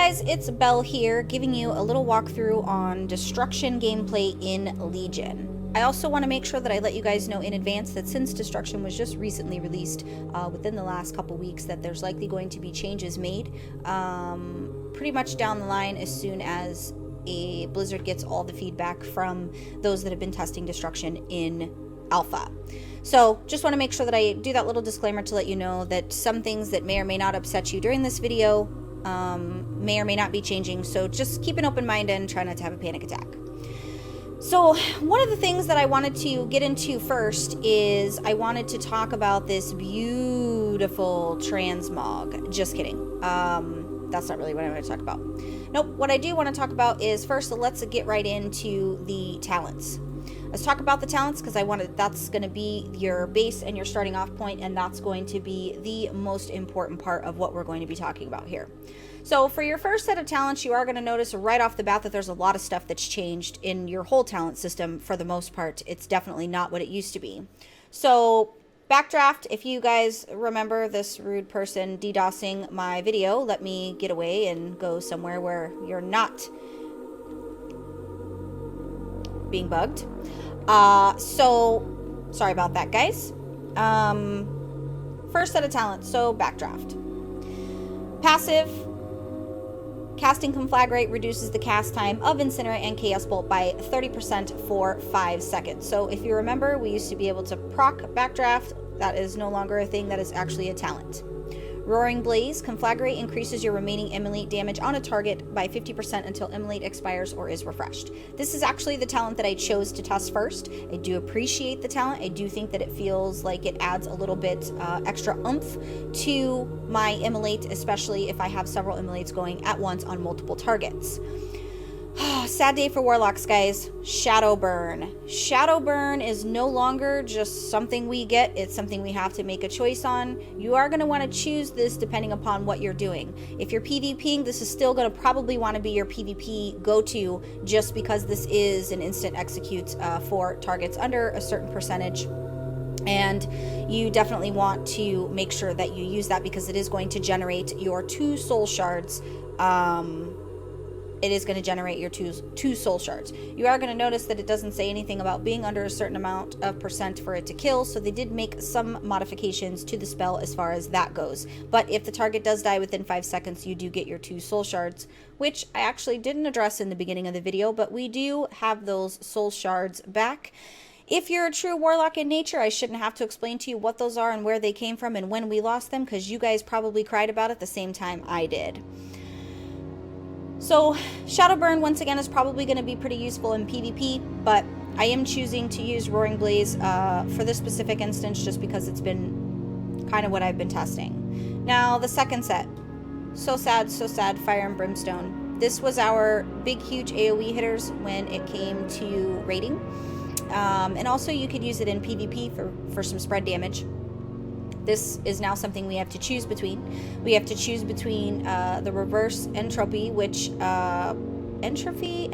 guys, it's Belle here, giving you a little walkthrough on Destruction gameplay in Legion. I also want to make sure that I let you guys know in advance that since Destruction was just recently released within the last couple weeks, that there's likely going to be changes made pretty much down the line as soon as Blizzard gets all the feedback from those that have been testing Destruction in Alpha. So just want to make sure that I do that little disclaimer to let you know that some things that may or may not upset you during this video may or may not be changing. So just keep an open mind and try not to have a panic attack. So one of the things that I wanted to get into first is I wanted to talk about this beautiful transmog. Just kidding. That's not really what I want to talk about. Nope. What I do want to talk about is first, let's get right into the talents. Let's talk about the talents because that's going to be your base and your starting off point, and that's going to be the most important part of what we're going to be talking about here. So for your first set of talents, you are going to notice right off the bat that there's a lot of stuff that's changed in your whole talent system. For the most part, it's definitely not what it used to be. So backdraft, if you guys remember this rude person DDoSing my video, let me get away and go somewhere where you're not being bugged. So sorry about that, guys. First set of talents, so backdraft. Passive, casting conflagrate reduces the cast time of Incinerate and Chaos Bolt by 30% for 5 seconds. So if you remember, we used to be able to proc backdraft. That is no longer a thing, that is actually a talent. Roaring Blaze, conflagrate increases your remaining immolate damage on a target by 50% until immolate expires or is refreshed. This is actually the talent that I chose to test first. I do appreciate the talent. I do think that it feels like it adds a little bit extra oomph to my immolate, especially if I have several immolates going at once on multiple targets. Sad day for Warlocks, guys. Shadowburn. Shadowburn is no longer just something we get. It's something we have to make a choice on. You are going to want to choose this depending upon what you're doing. If you're PvPing, this is still going to probably want to be your PvP go-to just because this is an instant execute for targets under a certain percentage. And you definitely want to make sure that you use that because it is going to generate your 2 soul shards. It is going to generate your two soul shards. You are going to notice that it doesn't say anything about being under a certain amount of percent for it to kill, so they did make some modifications to the spell as far as that goes. But if the target does die within 5 seconds, you do get your 2 soul shards, which I actually didn't address in the beginning of the video, but we do have those soul shards back. If you're a true Warlock in nature, I shouldn't have to explain to you what those are and where they came from and when we lost them, because you guys probably cried about it the same time I did. So Shadowburn, once again, is probably going to be pretty useful in PvP, but I am choosing to use Roaring Blaze for this specific instance just because it's been kind of what I've been testing. Now, the second set. So sad, Fire and Brimstone. This was our big, huge AoE hitters when it came to raiding. And also you could use it in PvP for some spread damage. This is now something we have to choose between. We have to choose between the reverse entropy, which entropy,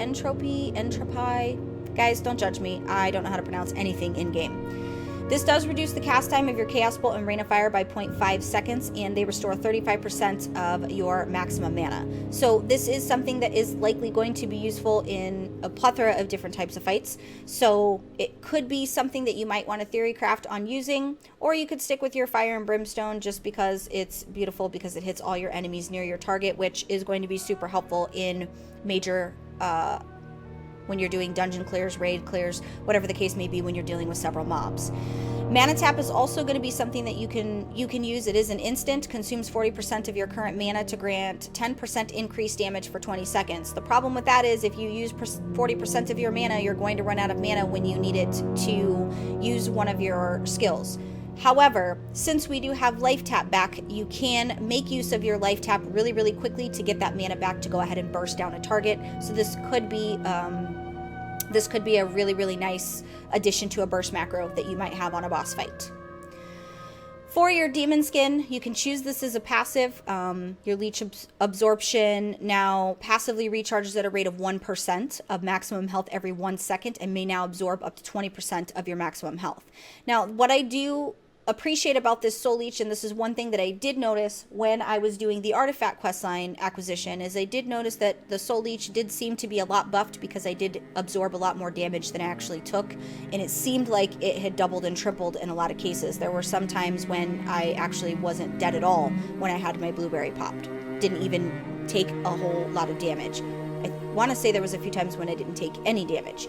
guys, don't judge me. I don't know how to pronounce anything in game. This does reduce the cast time of your Chaos Bolt and Rain of Fire by 0.5 seconds, and they restore 35% of your maximum mana. So this is something that is likely going to be useful in a plethora of different types of fights. So it could be something that you might want to theory craft on using, or you could stick with your Fire and Brimstone just because it's beautiful, because it hits all your enemies near your target, which is going to be super helpful in major when you're doing dungeon clears, raid clears, whatever the case may be when you're dealing with several mobs. Mana Tap is also going to be something that you can use. It is an instant, consumes 40% of your current mana to grant 10% increased damage for 20 seconds. The problem with that is if you use 40% of your mana, you're going to run out of mana when you need it to use one of your skills. However, since we do have Life Tap back, you can make use of your Life Tap really, really quickly to get that mana back to go ahead and burst down a target. So this could be a really, really nice addition to a burst macro that you might have on a boss fight. For your Demon Skin, you can choose this as a passive. Your Leech Absorption now passively recharges at a rate of 1% of maximum health every 1 second and may now absorb up to 20% of your maximum health. Now, what I do appreciate about this Soul Leech, and this is one thing that I did notice when I was doing the Artifact questline acquisition, is I did notice that the Soul Leech did seem to be a lot buffed because I did absorb a lot more damage than I actually took, and it seemed like it had doubled and tripled in a lot of cases. There were some times when I actually wasn't dead at all when I had my blueberry popped. Didn't even take a whole lot of damage. I want to say there was a few times when I didn't take any damage.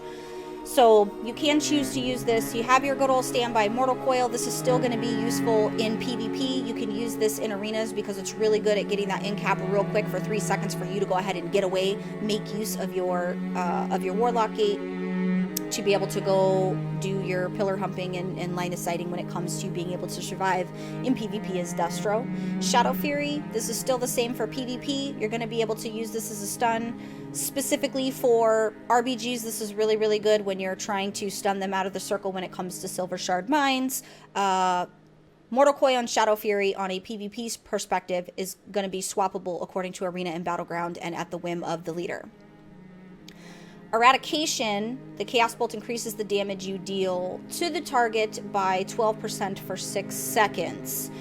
So you can choose to use this. You have your good old standby Mortal Coil. This is still going to be useful in PvP. You can use this in arenas because it's really good at getting that in cap real quick for 3 seconds for you to go ahead and get away. Make use of your Warlock Gate to be able to go do your pillar humping and line of sighting when it comes to being able to survive in PvP as Destro. Shadow Fury, this is still the same for PvP. You're going to be able to use this as a stun. Specifically for RBGs, this is really, really good when you're trying to stun them out of the circle when it comes to Silver Shard Mines. Mortal Coil and Shadow Fury on a PvP perspective is going to be swappable according to Arena and Battleground and at the whim of the leader. Eradication, the Chaos Bolt increases the damage you deal to the target by 12% for 6 seconds.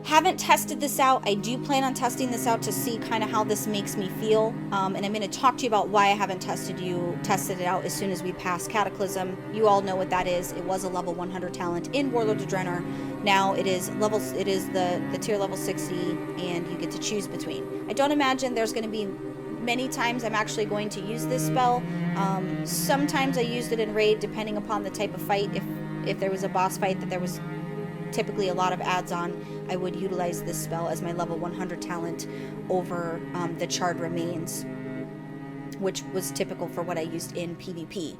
Haven't tested this out. I do plan on testing this out to see kind of how this makes me feel. And I'm going to talk to you about why I haven't tested it out as soon as we pass Cataclysm. You all know what that is. It was a level 100 talent in Warlord of Draenor. Now it is the tier level 60, and you get to choose between. I don't imagine there's going to be many times I'm actually going to use this spell. Sometimes I used it in raid depending upon the type of fight. If there was a boss fight that there was typically a lot of adds on, I would utilize this spell as my level 100 talent over the Charred Remains, which was typical for what I used in PvP.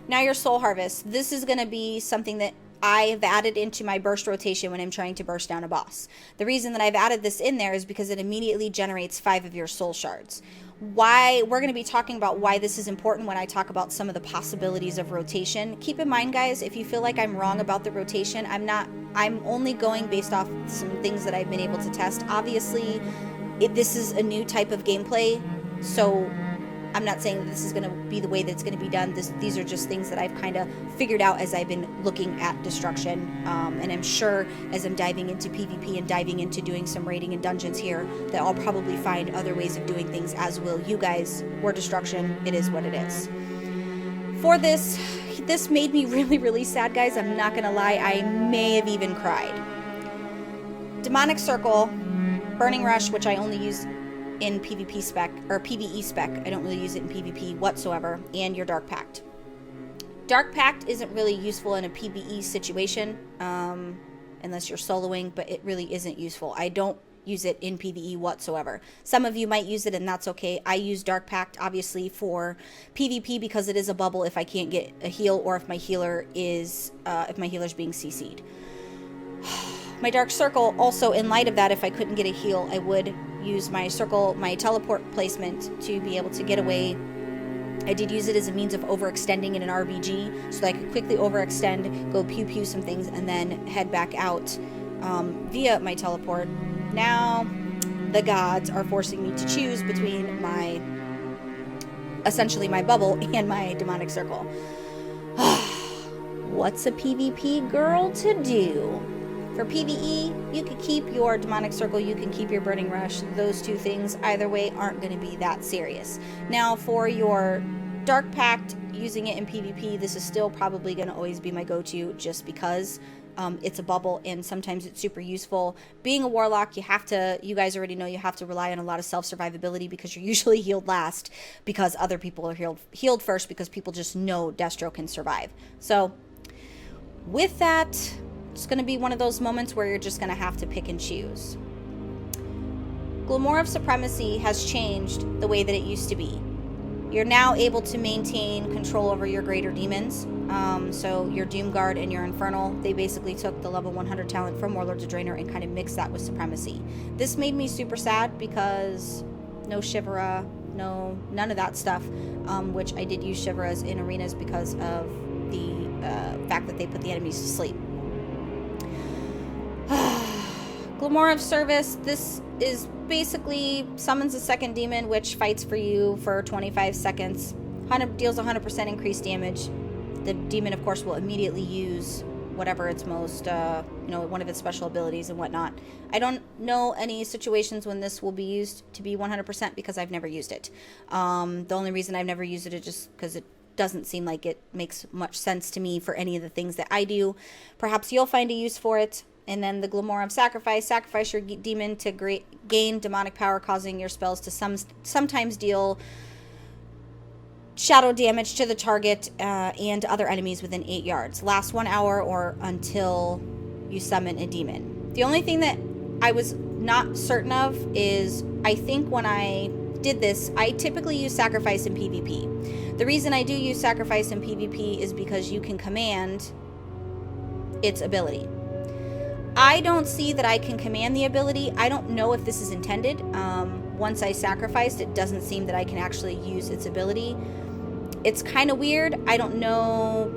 Now your Soul Harvest. This is going to be something that I've added into my burst rotation when I'm trying to burst down a boss. The reason that I've added this in there is because it immediately generates 5 of your soul shards. Why we're going to be talking about why this is important when I talk about some of the possibilities of rotation. Keep in mind, guys, if you feel like I'm wrong about the rotation, I'm only going based off some things that I've been able to test. Obviously, this is a new type of gameplay, so I'm not saying that this is going to be the way that it's going to be done. These are just things that I've kind of figured out as I've been looking at Destruction. And I'm sure as I'm diving into PvP and diving into doing some raiding and dungeons here, that I'll probably find other ways of doing things, as will you guys. Or Destruction, it is what it is. For this made me really, really sad, guys. I'm not going to lie. I may have even cried. Demonic Circle, Burning Rush, which I only use in PvP spec, or PvE spec. I don't really use it in PvP whatsoever, and your Dark Pact. Dark Pact isn't really useful in a PvE situation, unless you're soloing, but it really isn't useful. I don't use it in PvE whatsoever. Some of you might use it, and that's okay. I use Dark Pact, obviously, for PvP because it is a bubble if I can't get a heal, or if my healer is, if my healer's being CC'd. My Dark Circle, also, in light of that, if I couldn't get a heal, I would use my circle, my teleport placement to be able to get away. I did use it as a means of overextending in an RBG, so that I could quickly overextend, go pew-pew some things, and then head back out via my teleport. Now, the gods are forcing me to choose between essentially my bubble and my demonic circle. What's a PvP girl to do? For PvE, you can keep your Demonic Circle, you can keep your Burning Rush. Those two things, either way, aren't going to be that serious. Now, for your Dark Pact, using it in PvP, this is still probably going to always be my go-to, just because it's a bubble and sometimes it's super useful. Being a Warlock, you guys already know, you have to rely on a lot of self-survivability because you're usually healed last, because other people are healed first, because people just know Destro can survive. So, with that, it's going to be one of those moments where you're just going to have to pick and choose. Gloom of Supremacy has changed the way that it used to be. You're now able to maintain control over your greater demons. So your Doomguard and your Infernal, they basically took the level 100 talent from Warlords of Draenor and kind of mixed that with Supremacy. This made me super sad because no Shivera, none of that stuff, which I did use Shiveras in arenas because of the fact that they put the enemies to sleep. Lamar of Service, this is basically summons a second demon which fights for you for 25 seconds. Deals 100% increased damage. The demon, of course, will immediately use whatever its most, one of its special abilities and whatnot. I don't know any situations when this will be used to be 100% because I've never used it. The only reason I've never used it is just because it doesn't seem like it makes much sense to me for any of the things that I do. Perhaps you'll find a use for it. And then the Gloom of Sacrifice. Sacrifice your demon to gain demonic power, causing your spells to sometimes deal shadow damage to the target and other enemies within 8 yards. Lasts 1 hour or until you summon a demon. The only thing that I was not certain of is, I think when I did this, I typically use Sacrifice in PvP. The reason I do use Sacrifice in PvP is because you can command its ability. I don't see that I can command the ability. I don't know if this is intended. Once I sacrificed, it doesn't seem that I can actually use its ability. It's kind of weird. I don't know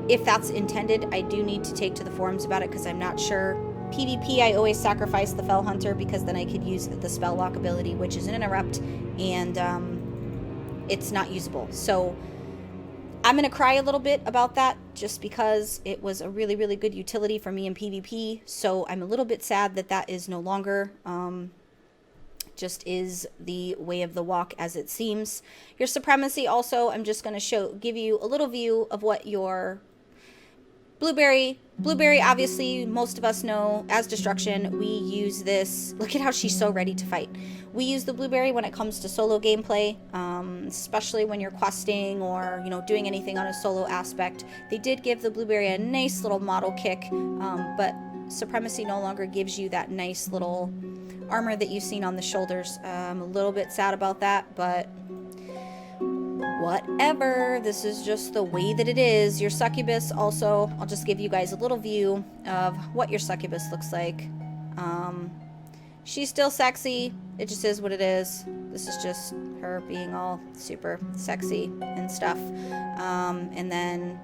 if that's intended. I do need to take to the forums about it because I'm not sure. PvP, I always sacrifice the Fell Hunter because then I could use the spell lock ability, which is an interrupt, and it's not usable. So I'm going to cry a little bit about that just because it was a really, really good utility for me in PvP. So I'm a little bit sad that that is no longer. Just is the way of the walk as it seems. Your Supremacy also, I'm just going to give you a little view of what your Blueberry, obviously, most of us know as Destruction. We use this. Look at how she's so ready to fight. We use the Blueberry when it comes to solo gameplay, especially when you're questing or, doing anything on a solo aspect. They did give the Blueberry a nice little model kick, but Supremacy no longer gives you that nice little armor that you've seen on the shoulders. I'm a little bit sad about that, but whatever. This is just the way that it is. Your Succubus also, I'll just give you guys a little view of what your Succubus looks like. She's still sexy. It just is what it is. This is just her being all super sexy and stuff. And then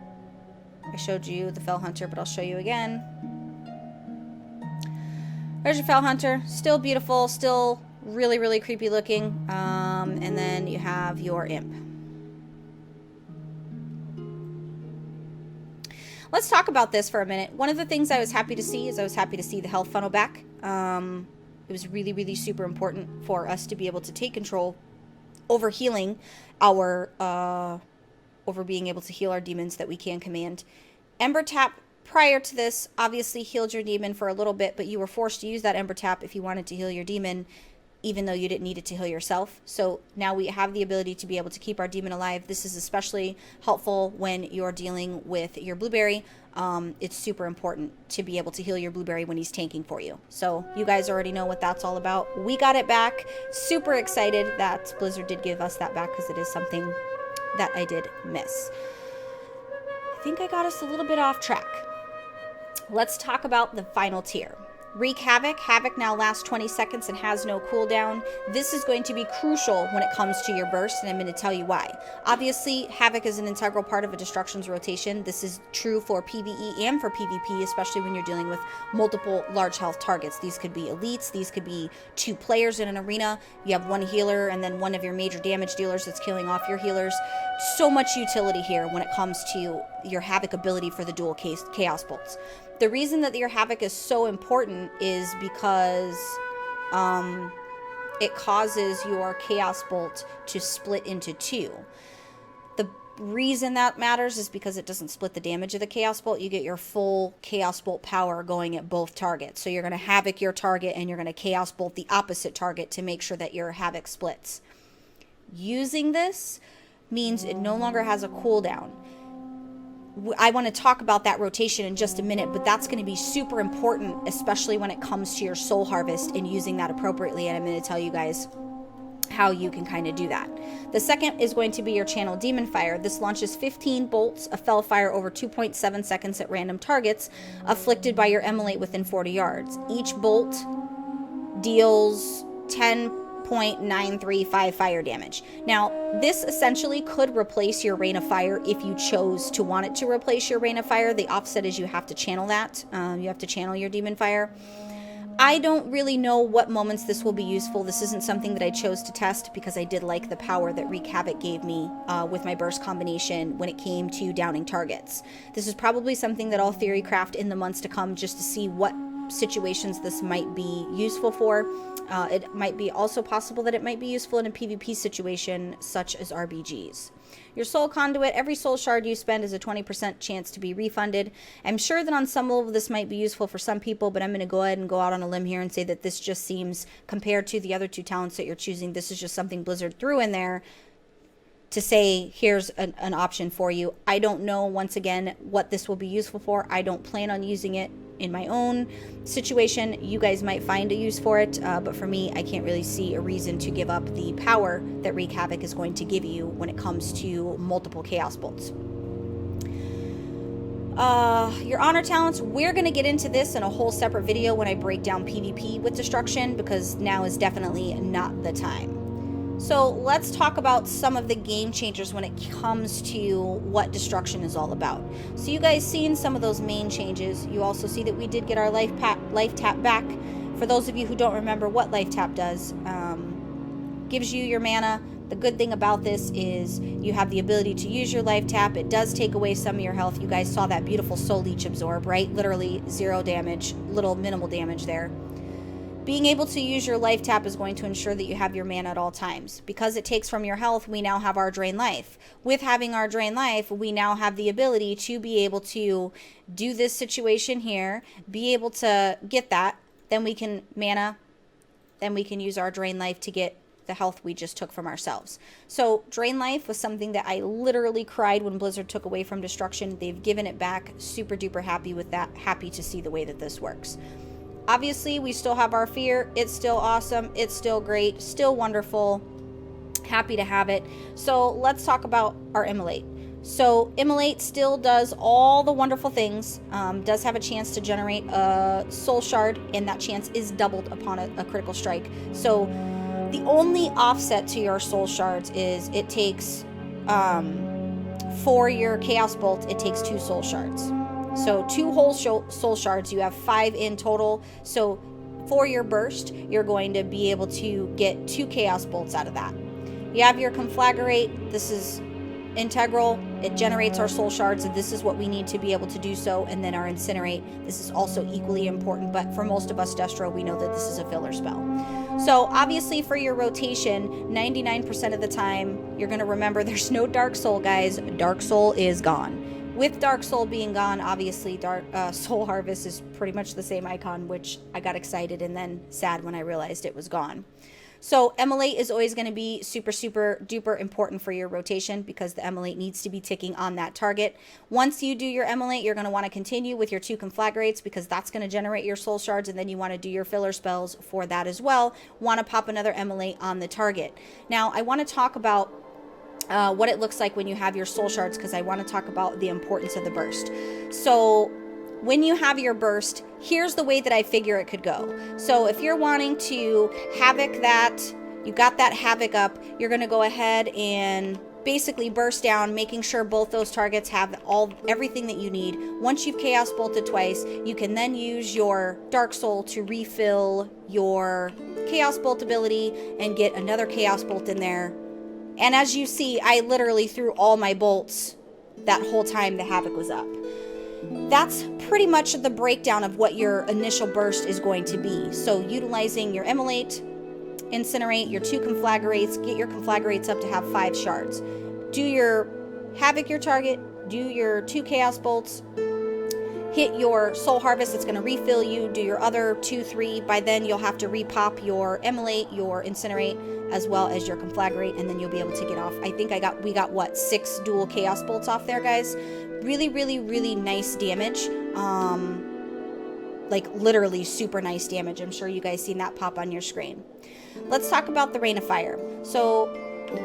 I showed you the Fell Hunter, but I'll show you again. There's your Fell Hunter. Still beautiful. Still really, really creepy looking. And then you have your Imp. Let's talk about this for a minute. One of the things I was happy to see is I was happy to see the health funnel back. It was really, really super important for us to be able to take control over healing over being able to heal our demons that we can command. Ember Tap, prior to this, obviously healed your demon for a little bit, but you were forced to use that Ember Tap if you wanted to heal your demon, even though you didn't need it to heal yourself. So now we have the ability to be able to keep our demon alive. This is especially helpful when you're dealing with your Blueberry. It's super important to be able to heal your Blueberry when he's tanking for you. So you guys already know what that's all about. We got it back. Super excited that Blizzard did give us that back because it is something that I did miss. I think I got us a little bit off track. Let's talk about the final tier. Wreak Havoc. Havoc now lasts 20 seconds and has no cooldown. This is going to be crucial when it comes to your burst, and I'm going to tell you why. Obviously, Havoc is an integral part of a Destruction's rotation. This is true for PvE and for PvP, especially when you're dealing with multiple large health targets. These could be elites. These could be 2 players in an arena. You have 1 healer and then one of your major damage dealers that's killing off your healers. So much utility here when it comes to your Havoc ability for the dual Chaos Bolts. The reason that your Havoc is so important is because it causes your Chaos Bolt to split into 2. The reason that matters is because it doesn't split the damage of the Chaos Bolt. You get your full Chaos Bolt power going at both targets. So you're going to Havoc your target and you're going to Chaos Bolt the opposite target to make sure that your Havoc splits. Using this means it no longer has a cooldown. I want to talk about that rotation in just a minute, but that's going to be super important, especially when it comes to your soul harvest and using that appropriately. And I'm going to tell you guys how you can kind of do that. The second is going to be your channel Demon Fire. This launches 15 bolts of fell fire over 2.7 seconds at random targets afflicted by your Emulate within 40 yards. Each bolt deals 10.935 fire damage. Now, this essentially could replace your Rain of Fire if you chose to want it to replace your Rain of Fire. The offset is you have to channel that. You have to channel your Demon Fire. I don't really know what moments this will be useful. This isn't something that I chose to test because I did like the power that Wreak Havoc gave me with my burst combination when it came to downing targets. This is probably something that I'll theory craft in the months to come just to see what situations this might be useful for. It might be also possible that it might be useful in a PvP situation such as RBGs. Your soul conduit, every soul shard you spend is a 20% chance to be refunded. I'm sure that on some level this might be useful for some people, but I'm going to go ahead and go out on a limb here and say that this just seems, compared to the other two talents that you're choosing, this is just something Blizzard threw in there to say, here's an option for you. I don't know, once again, what this will be useful for. I don't plan on using it in my own situation. You guys might find a use for it, but for me, I can't really see a reason to give up the power that Wreak Havoc is going to give you when it comes to multiple Chaos Bolts. Your honor talents, we're going to get into this in a whole separate video when I break down PvP with destruction, because now is definitely not the time. So let's talk about some of the game changers when it comes to what destruction is all about. So you guys seen some of those main changes. You also see that we did get our life tap back. For those of you who don't remember what life tap does, gives you your mana. The good thing about this is you have the ability to use your life tap. It does take away some of your health. You guys saw that beautiful soul leech absorb, right? Literally 0 damage, minimal damage there. Being able to use your life tap is going to ensure that you have your mana at all times. Because it takes from your health, we now have our drain life. With having our drain life, we now have the ability to be able to do this situation here, be able to get that, then we can mana, then we can use our drain life to get the health we just took from ourselves. So drain life was something that I literally cried when Blizzard took away from destruction. They've given it back. Super duper happy with that. Happy to see the way that this works. Obviously, we still have our fear. It's still awesome. It's still great. Still wonderful. Happy to have it. So let's talk about our Immolate. So Immolate still does all the wonderful things. Does have a chance to generate a soul shard, and that chance is doubled upon a critical strike. So the only offset to your soul shards is it takes, for your Chaos Bolt, it takes 2 soul shards. So 2 whole soul shards, you have 5 in total. So for your burst, you're going to be able to get 2 Chaos Bolts out of that. You have your Conflagrate. This is integral. It generates our soul shards, and this is what we need to be able to do so. And then our Incinerate. This is also equally important, but for most of us Destro, we know that this is a filler spell. So obviously for your rotation, 99% of the time, you're going to remember there's no Dark Soul, guys. Dark Soul is gone. With Dark Soul being gone, obviously Soul Harvest is pretty much the same icon, which I got excited and then sad when I realized it was gone. So Immolate is always going to be super, super duper important for your rotation because the Immolate needs to be ticking on that target. Once you do your Immolate, you're going to want to continue with your 2 Conflagrates because that's going to generate your soul shards, and then you want to do your filler spells for that as well. Want to pop another Immolate on the target. Now, I want to talk about what it looks like when you have your soul shards, because I want to talk about the importance of the burst. So when you have your burst, here's the way that I figure it could go. So if you're wanting to Havoc that, you got that Havoc up, you're going to go ahead and basically burst down, making sure both those targets have everything that you need. Once you've Chaos Bolted twice, you can then use your Dark Soul to refill your Chaos Bolt ability and get another Chaos Bolt in there. And as you see, I literally threw all my bolts that whole time the Havoc was up. That's pretty much the breakdown of what your initial burst is going to be. So utilizing your Immolate, Incinerate, your 2 Conflagrates, get your Conflagrates up to have 5 shards. Do your Havoc your target, do your 2 Chaos Bolts, hit your Soul Harvest, it's going to refill you, do your other 2, 3. By then you'll have to repop your Immolate, your Incinerate, as well as your Conflagrate, and then you'll be able to get off. I think we got what, 6 dual Chaos Bolts off there, guys. Really, really, really nice damage. Like literally super nice damage. I'm sure you guys seen that pop on your screen. Let's talk about the Rain of Fire. So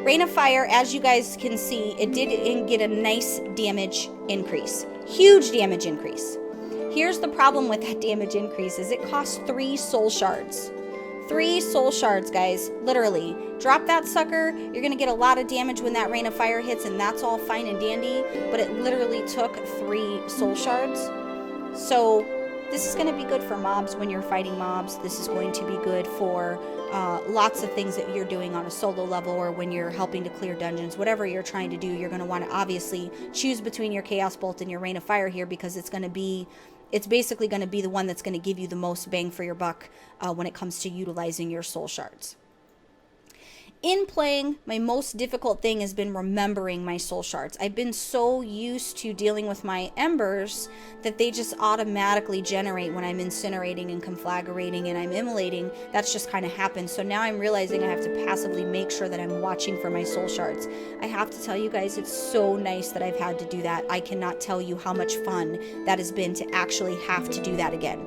Rain of Fire, as you guys can see, it did get a nice damage increase. Huge damage increase. Here's the problem with that damage increase is it costs 3 soul shards. 3 soul shards, guys, literally. Drop that sucker, you're going to get a lot of damage when that Rain of Fire hits, and that's all fine and dandy, but it literally took 3 soul shards. So This is going to be good for mobs when you're fighting mobs. This is going to be good for lots of things that you're doing on a solo level, or when you're helping to clear dungeons. Whatever you're trying to do, you're going to want to obviously choose between your Chaos Bolt and your Rain of Fire here, because it's basically going to be the one that's going to give you the most bang for your buck when it comes to utilizing your soul shards. In playing, my most difficult thing has been remembering my soul shards. I've been so used to dealing with my embers that they just automatically generate when I'm incinerating and conflagrating and I'm immolating. That's just kind of happened. So now I'm realizing I have to passively make sure that I'm watching for my soul shards. I have to tell you guys, it's so nice that I've had to do that. I cannot tell you how much fun that has been to actually have to do that again.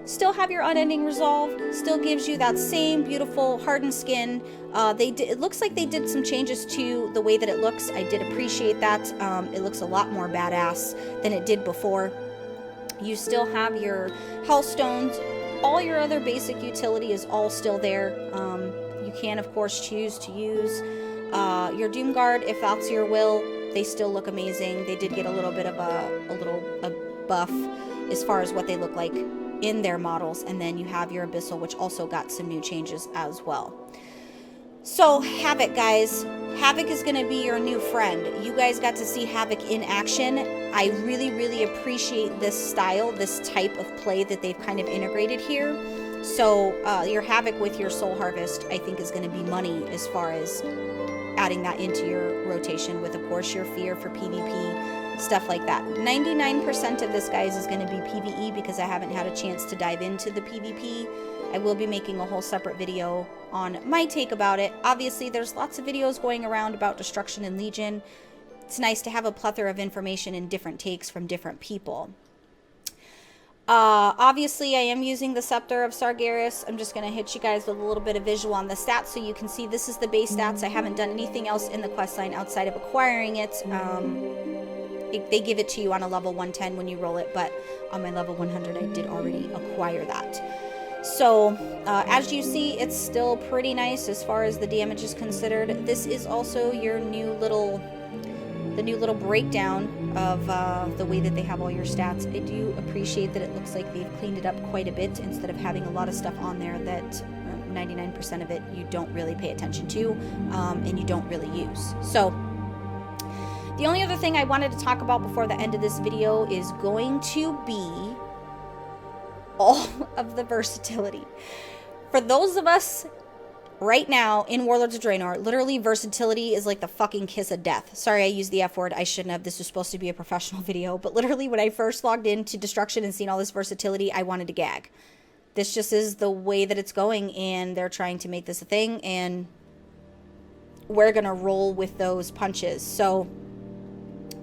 Still have your unending resolve, still gives you that same beautiful hardened skin. It looks like they did some changes to the way that it looks. I did appreciate that. It looks a lot more badass than it did before. You still have your Hellstones. All your other basic utility is all still there. You can, of course, choose to use your Doom Guard if that's your will. They still look amazing. They did get a little bit of a buff as far as what they look like in their models. And then you have your Abyssal, which also got some new changes as well. So Havoc, guys. Havoc is going to be your new friend. You guys got to see Havoc in action. I really, really appreciate this style, this type of play that they've kind of integrated here. So your Havoc with your Soul Harvest, I think, is going to be money as far as adding that into your rotation with, of course, your Fear for PvP, stuff like that. 99% of this, guys, is going to be PvE because I haven't had a chance to dive into the PvP. I will be making a whole separate video on my take about it. Obviously, there's lots of videos going around about Destruction and Legion. It's nice to have a plethora of information and different takes from different people. Obviously, I am using the Scepter of Sargeras. I'm just going to hit you guys with a little bit of visual on the stats so you can see this is the base stats. I haven't done anything else in the questline outside of acquiring it. They give it to you on a level 110 when you roll it, but on my level 100, I did already acquire that. So, as you see, it's still pretty nice as far as the damage is considered. This is also your new little breakdown of the way that they have all your stats. I do appreciate that it looks like they've cleaned it up quite a bit instead of having a lot of stuff on there that 99% of it you don't really pay attention to and you don't really use. So, the only other thing I wanted to talk about before the end of this video is going to be all of the versatility. For those of us right now in Warlords of Draenor, literally versatility is like the fucking kiss of death. Sorry, I used the F word. I shouldn't have. This was supposed to be a professional video. But literally when I first logged into Destruction and seen all this versatility, I wanted to gag. This just is the way that it's going, and they're trying to make this a thing, and we're going to roll with those punches. So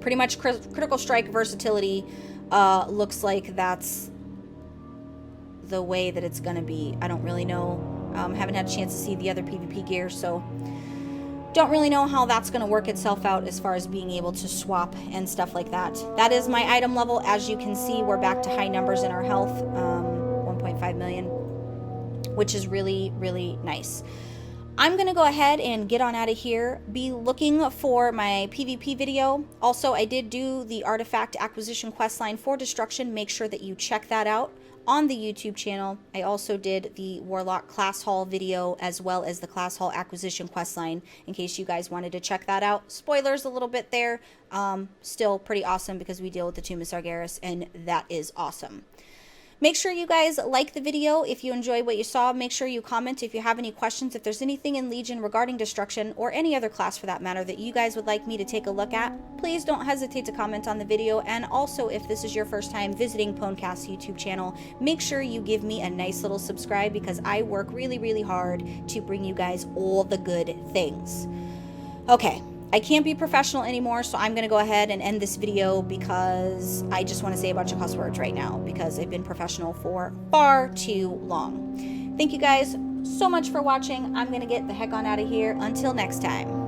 pretty much critical strike versatility looks like that's the way that it's going to be. I don't really know. Haven't had a chance to see the other PvP gear, so don't really know how that's going to work itself out as far as being able to swap and stuff like that. That is my item level. As you can see, we're back to high numbers in our health, 1.5 million, which is really, really nice. I'm going to go ahead and get on out of here. Be looking for my PvP video. Also, I did do the artifact acquisition questline for Destruction. Make sure that you check that out on the YouTube channel. I also did the Warlock Class Hall video as well as the Class Hall acquisition questline in case you guys wanted to check that out. Spoilers a little bit there. Still pretty awesome because we deal with the Tomb of Sargeras, and that is awesome. Make sure you guys like the video if you enjoy what you saw. Make sure you comment if you have any questions. If there's anything in Legion regarding Destruction or any other class for that matter that you guys would like me to take a look at, please don't hesitate to comment on the video. And also, if this is your first time visiting PWNCAST YouTube channel, make sure you give me a nice little subscribe because I work really, really hard to bring you guys all the good things. Okay. I can't be professional anymore, so I'm going to go ahead and end this video because I just want to say a bunch of cuss words right now because I've been professional for far too long. Thank you guys so much for watching. I'm going to get the heck on out of here. Until next time.